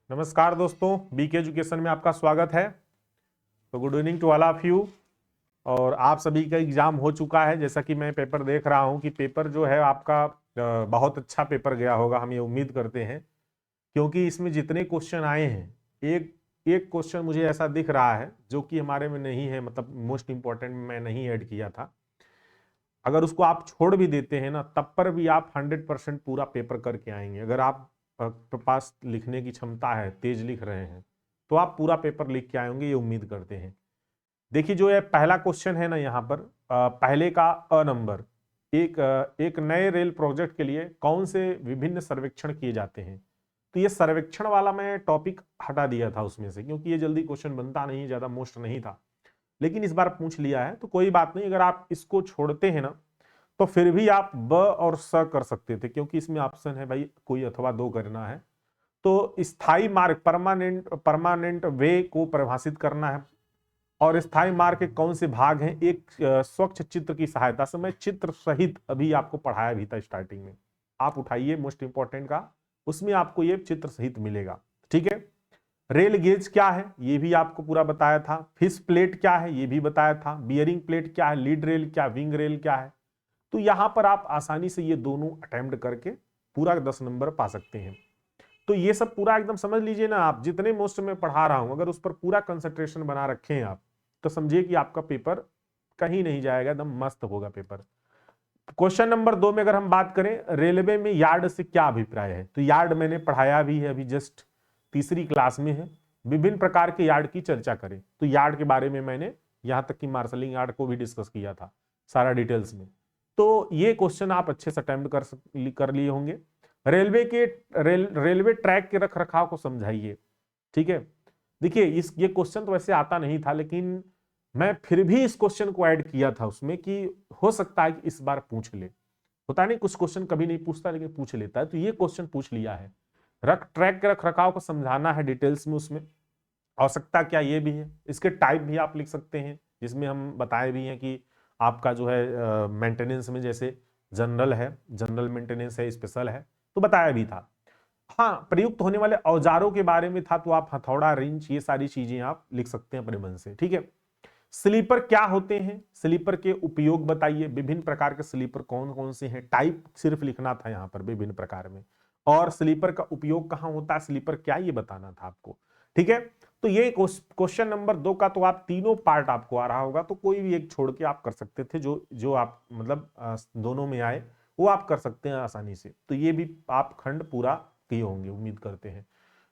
नमस्कार दोस्तों, BK education में आपका स्वागत है। तो good evening to all of you. और आप सभी का एग्जाम हो चुका है। जैसा कि मैं पेपर देख रहा हूं कि पेपर जो है आपका बहुत अच्छा पेपर गया होगा, हम ये उम्मीद करते हैं। क्योंकि इसमें जितने क्वेश्चन आए हैं, एक एक क्वेश्चन मुझे ऐसा दिख रहा है जो कि हमारे में नहीं है, मतलब मोस्ट इंपॉर्टेंट मैं नहीं ऐड किया था। अगर उसको आप छोड़ भी देते हैं ना, तब पर भी आप 100% पूरा पेपर करके आएंगे। अगर आप पास लिखने की क्षमता है, तेज लिख रहे हैं, तो आप पूरा पेपर लिख के आएंगे, ये उम्मीद करते हैं। देखिए, जो ये पहला क्वेश्चन है ना, यहाँ पर पहले का अ नंबर, एक नए रेल प्रोजेक्ट के लिए कौन से विभिन्न सर्वेक्षण किए जाते हैं। तो ये सर्वेक्षण वाला मैं टॉपिक हटा दिया था उसमें से, क्योंकि ये जल्दी क्वेश्चन बनता नहीं, ज्यादा मोस्ट नहीं था। लेकिन इस बार पूछ लिया है तो कोई बात नहीं। अगर आप इसको छोड़ते हैं ना, तो फिर भी आप ब और स कर सकते थे, क्योंकि इसमें ऑप्शन है भाई कोई अथवा दो करना है। तो स्थायी मार्ग, परमानेंट परमानेंट वे को परिभाषित करना है। और स्थायी मार्ग के कौन से भाग हैं, एक स्वच्छ चित्र की सहायता से। मैं चित्र सहित अभी आपको पढ़ाया भी था स्टार्टिंग में, आप उठाइए मोस्ट इंपॉर्टेंट का, उसमें आपको ये चित्र सहित मिलेगा। ठीक है। रेल गेज क्या है, ये भी आपको पूरा बताया था। फिश प्लेट क्या है, ये भी बताया था। बियरिंग प्लेट क्या है, लीड रेल क्या, विंग रेल क्या है। तो यहां पर आप आसानी से ये दोनों अटेम्प्ट करके पूरा 10 नंबर पा सकते हैं। तो ये सब पूरा एकदम समझ लीजिए ना, आप जितने मोस्ट में पढ़ा रहा हूं, अगर उस पर पूरा कंसंट्रेशन बना रखे हैं आप, तो समझिए कि आपका पेपर कहीं नहीं जाएगा, एकदम मस्त होगा पेपर। क्वेश्चन नंबर 2 में अगर हम बात करें, रेलवे में यार्ड से क्या अभिप्राय है। तो यार्ड मैंने पढ़ाया भी है, अभी जस्ट तीसरी क्लास में है। विभिन्न प्रकार के यार्ड की चर्चा करें, तो यार्ड के बारे में मैंने यहां तक कि मार्शलिंग यार्ड को भी डिस्कस किया था सारा डिटेल्स में। तो ये क्वेश्चन आप अच्छे से अटेम्प्ट कर लिए होंगे। रेलवे ट्रैक के रख रखाव को समझाइए। ठीक है। देखिए, ये क्वेश्चन तो वैसे आता नहीं था, लेकिन मैं फिर भी इस क्वेश्चन को ऐड किया था उसमें कि हो सकता है कि इस बार पूछ ले। होता नहीं, कुछ क्वेश्चन कभी नहीं पूछता लेकिन पूछ लेता है, तो ये क्वेश्चन पूछ लिया है। ट्रैक के रख रखाव को समझाना है डिटेल्स में उसमें। आवश्यकता क्या, ये भी है। इसके टाइप भी आप लिख सकते हैं, जिसमें हम बताए भी हैं कि आपका जो है मेंटेनेंस में, जैसे जनरल है, जनरल मेंटेनेंस है, स्पेशल है, तो बताया भी था। हाँ, प्रयुक्त होने वाले औजारों के बारे में था, तो आप हथौड़ा, रिंच, ये सारी चीजें आप लिख सकते हैं अपने मन से। ठीक है। स्लीपर क्या होते हैं, स्लीपर के उपयोग बताइए। विभिन्न प्रकार के स्लीपर कौन कौन से हैं, टाइप सिर्फ लिखना था यहां पर विभिन्न प्रकार में। और स्लीपर का उपयोग कहां होता है, स्लीपर क्या, ये बताना था आपको। ठीक है। तो ये क्वेश्चन नंबर 2 का तो आप तीनों पार्ट आपको आ रहा होगा, तो कोई भी एक छोड़ के आप कर सकते थे, जो जो आप मतलब दोनों में आए वो आप कर सकते हैं आसानी से। तो ये भी आप खंड पूरा किए होंगे, उम्मीद करते हैं।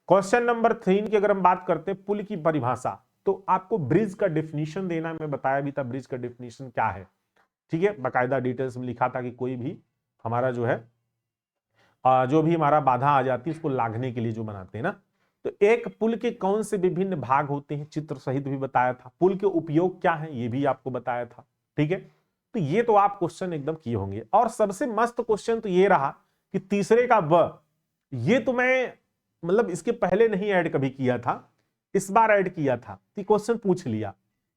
क्वेश्चन नंबर 3 की अगर हम बात करते हैं, पुल की परिभाषा, तो आपको ब्रिज का डेफिनेशन देना, मैं बताया भी था ब्रिज का डेफिनेशन क्या है। ठीक है, बकायदा डिटेल्स में लिखा था कि कोई भी हमारा जो है जो भी हमारा बाधा आ जाती है उसको लांघने के लिए जो बनाते हैं ना। तो एक पुल के कौन से विभिन्न भाग होते हैं, चित्र सहित भी बताया था। पुल के उपयोग क्या है, ये भी आपको बताया था। ठीक है। तो ये तो आप क्वेश्चन एकदम किए होंगे। और सबसे मस्त क्वेश्चन तो ये रहा कि तीसरे का व, ये तो मैं मतलब इसके पहले नहीं ऐड कभी किया था, इस बार ऐड किया था कि क्वेश्चन पूछ लिया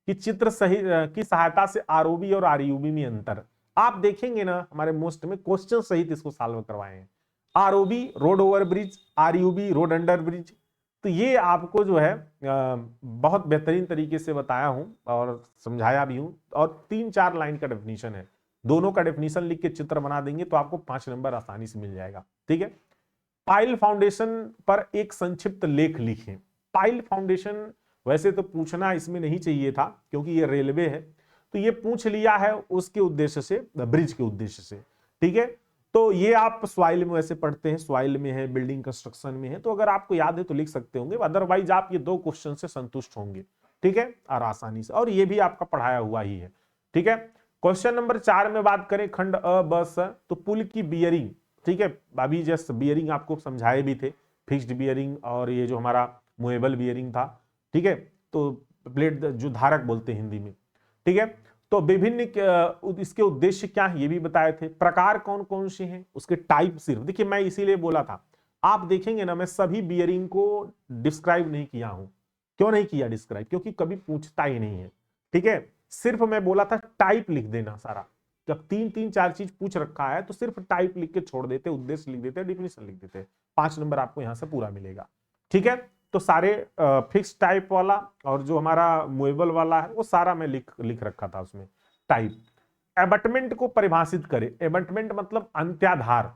कि चित्र सही की सहायता से आरओबी और आरयूबी में अंतर। आप देखेंगे ना, हमारे मोस्ट में क्वेश्चन सहित इसको सॉल्व करवाए हैं। ROB road over bridge, RUB road under bridge. तो ये आपको जो है बहुत बेहतरीन तरीके से बताया हूं और समझाया भी हूं। और 3-4 लाइन का डेफिनेशन है, दोनों का डेफिनेशन लिख के चित्र बना देंगे तो आपको 5 नंबर आसानी से मिल जाएगा। ठीक है। पाइल फाउंडेशन पर एक संक्षिप्त लेख लिखें। पाइल फाउंडेशन वैसे तो पूछना इसमें नहीं चाहिए था, क्योंकि ये रेलवे है, तो ये पूछ लिया है उसके उद्देश्य से, ब्रिज के उद्देश्य से। ठीक है। तो ये आप स्वाइल में वैसे पढ़ते हैं, स्वाइल में है, बिल्डिंग कंस्ट्रक्शन में है, तो अगर आपको याद है तो लिख सकते होंगे, अदरवाइज आप ये 2 क्वेश्चन से संतुष्ट होंगे। ठीक है, और आसानी से, और ये भी आपका पढ़ाया हुआ ही है। ठीक है। क्वेश्चन नंबर 4 में बात करें, खंड अ ब स, तो पुल की बियरिंग। ठीक है, अभी जस्ट बियरिंग आपको समझाए भी थे, फिक्स्ड बियरिंग और ये जो हमारा मूवेबल बियरिंग था। ठीक है। तो प्लेट जो धारक बोलते हैं हिंदी में। ठीक है। तो विभिन्न इसके उद्देश्य क्या है, ये भी बताए थे। प्रकार कौन कौन से हैं, उसके टाइप सिर्फ देखिए, मैं इसीलिए बोला था, आप देखेंगे ना, मैं सभी बियरिंग को डिस्क्राइब नहीं किया हूं। क्यों नहीं किया डिस्क्राइब, क्योंकि कभी पूछता ही नहीं है। ठीक है। सिर्फ मैं बोला था टाइप लिख देना सारा। जब 3-3-4 चीज पूछ रखा है तो सिर्फ टाइप लिख के छोड़ देते, उद्देश्य लिख देते, डिफिनेशन लिख देते, 5 नंबर आपको यहां से पूरा मिलेगा। ठीक है। तो सारे फिक्स टाइप वाला और जो हमारा मूवेबल वाला है वो सारा मैं लिख रखा था उसमें टाइप। एबटमेंट को परिभाषित करें, एबटमेंट मतलब अंत्याधार,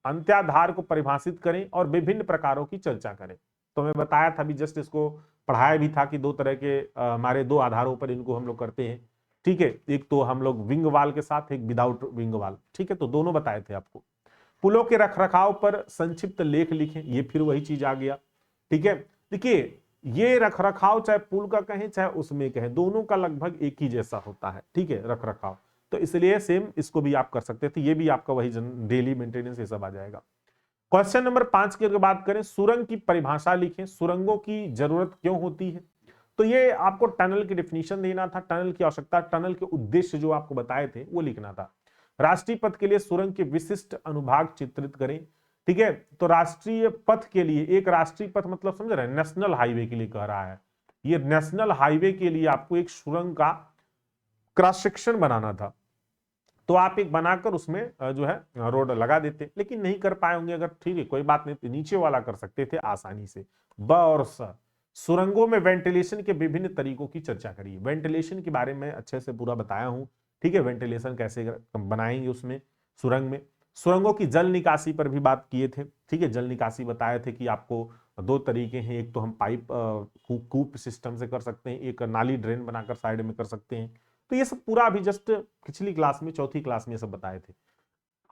अंत्याधार को परिभाषित करें और विभिन्न प्रकारों की चर्चा करें। तो मैं बताया था, अभी जस्ट इसको पढ़ाया भी था कि दो तरह के हमारे दो आधारों पर इनको हम लोग करते हैं, ठीक है। एक तो हम लोग विंग वाल के साथ, एक विदाउट विंग वाल, ठीक है। तो दोनों बताए थे आपको। पुलों के रखरखाव पर संक्षिप्त लेख लिखें, ये फिर वही चीज आ गया, ठीक है। देखिए ये रखरखाव चाहे पुल का कहें चाहे उसमें कहें, दोनों का लगभग एक ही जैसा होता है, ठीक है, रखरखाव। तो इसलिए सेम इसको भी आप कर सकते थे, ये भी आपका वही डेली मेंटेनेंस ये सब आ जाएगा। क्वेश्चन नंबर 5 की अगर बात करें, सुरंग की परिभाषा लिखें, सुरंगों की जरूरत क्यों होती है। तो ये आपको टनल की डेफिनेशन देना था, टनल की आवश्यकता, टनल के उद्देश्य जो आपको बताए थे वो लिखना था। राष्ट्रीय पथ के लिए सुरंग के विशिष्ट अनुभाग चित्रित करें, ठीक है। तो राष्ट्रीय पथ के लिए, एक राष्ट्रीय पथ मतलब समझ रहे हैं, नेशनल हाईवे के लिए कह रहा है, ये नेशनल हाईवे के लिए आपको एक सुरंग का क्रॉस सेक्शन बनाना था। तो आप एक बनाकर उसमें जो है रोड लगा देते, लेकिन नहीं कर पाए होंगे। अगर ठीक है कोई बात नहीं, तो नीचे वाला कर सकते थे आसानी से। ब और स, सुरंगों में वेंटिलेशन के विभिन्न तरीकों की चर्चा करिए। वेंटिलेशन के बारे में अच्छे से पूरा बताया हूं, ठीक है। वेंटिलेशन कैसे बनाएंगे उसमें सुरंग में। सुरंगों की जल निकासी पर भी बात किए थे, ठीक है। जल निकासी बताए थे कि आपको दो तरीके हैं, एक तो हम पाइप कूप सिस्टम से कर सकते हैं, एक नाली ड्रेन बनाकर साइड में कर सकते हैं। तो ये सब पूरा अभी जस्ट पिछली क्लास में, चौथी क्लास में ये सब बताए थे।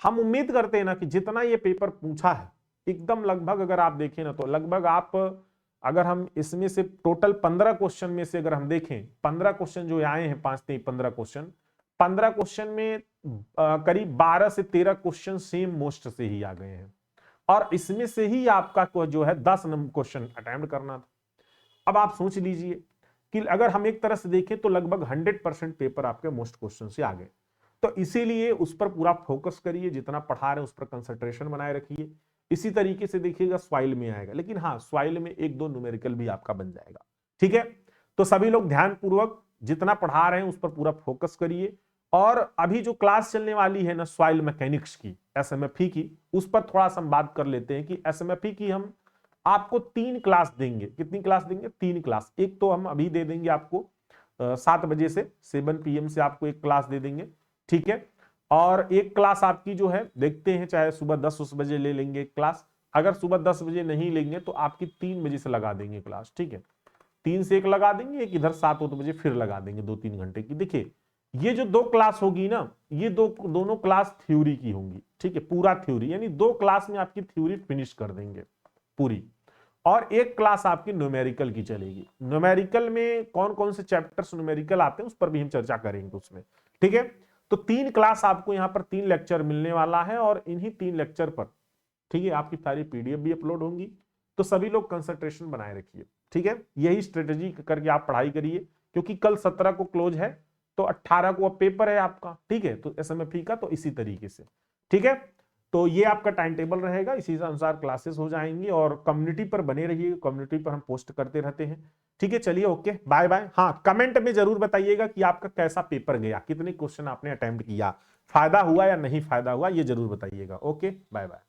हम उम्मीद करते हैं ना कि जितना ये पेपर पूछा है एकदम लगभग, अगर आप देखें ना तो लगभग आप, अगर हम इसमें से टोटल 15 क्वेश्चन में से अगर हम देखें, 15 क्वेश्चन जो आए हैं, 5 से 15 क्वेश्चन, 15 क्वेश्चन में करीब 12 से 13 क्वेश्चन सेम मोस्ट से ही आ गए हैं, और इसमें से ही आपका जो है 10 क्वेश्चन अटेम्प्ट करना था। अब आप सोच लीजिए कि अगर हम एक तरह से देखें तो लगभग 100% पेपर आपके मोस्ट क्वेश्चन से आ गए। तो इसीलिए उस पर पूरा फोकस करिए, जितना पढ़ा रहे हैं उस पर कंसंट्रेशन बनाए रखिए। इसी तरीके से देखिएगा स्वाइल में आएगा, लेकिन हाँ स्वाइल में एक दो न्यूमेरिकल भी आपका बन जाएगा, ठीक है। तो सभी लोग ध्यानपूर्वक जितना पढ़ा रहे हैं उस पर पूरा फोकस करिए। और अभी जो क्लास चलने वाली है ना सॉइल मैकेनिक्स की, एसएमएफई की, उस पर थोड़ा सा हम बात कर लेते हैं कि एसएमएफई की हम आपको 3 क्लास देंगे। कितनी क्लास देंगे? 3 क्लास। एक तो हम अभी दे देंगे आपको 7 बजे से 7 PM से आपको एक क्लास दे देंगे, ठीक है। और एक क्लास आपकी जो है देखते हैं, चाहे सुबह 10 बजे ले लेंगे एक क्लास, अगर सुबह 10 बजे नहीं लेंगे तो आपकी 3 बजे से लगा देंगे क्लास, ठीक है। 3 से 1 लगा देंगे, एक इधर 7 बजे फिर लगा देंगे 2-3 घंटे की। देखिए ये जो 2 क्लास होगी ना, ये दोनों क्लास थ्योरी की होंगी, ठीक है, पूरा थ्योरी, यानी 2 क्लास में आपकी थ्योरी फिनिश कर देंगे पूरी, और एक क्लास आपकी न्यूमेरिकल की चलेगी। न्यूमेरिकल में कौन कौन से चैप्टर्स न्यूमेरिकल आते हैं उस पर भी हम चर्चा करेंगे उसमें, ठीक है। तो 3 क्लास आपको यहाँ पर 3 लेक्चर मिलने वाला है, और इन्हीं 3 लेक्चर पर, ठीक है, आपकी सारी PDF भी अपलोड होंगी। तो सभी लोग कंसंट्रेशन बनाए रखिए, ठीक है। यही स्ट्रेटेजी करके आप पढ़ाई करिए, क्योंकि कल 17 को क्लोज है, तो 18 को अब पेपर है आपका, ठीक है। तो एसएमएफई का तो इसी तरीके से, ठीक है। तो ये आपका टाइम टेबल रहेगा, इसी अनुसार क्लासेस हो जाएंगी, और कम्युनिटी पर बने रहिए, कम्युनिटी पर हम पोस्ट करते रहते हैं, ठीक है। चलिए ओके, बाय बाय। हाँ कमेंट में जरूर बताइएगा कि आपका कैसा पेपर गया, कितने क्वेश्चन आपने अटेम्प्ट किया, फायदा हुआ या नहीं फायदा हुआ, ये जरूर बताइएगा। Okay bye bye.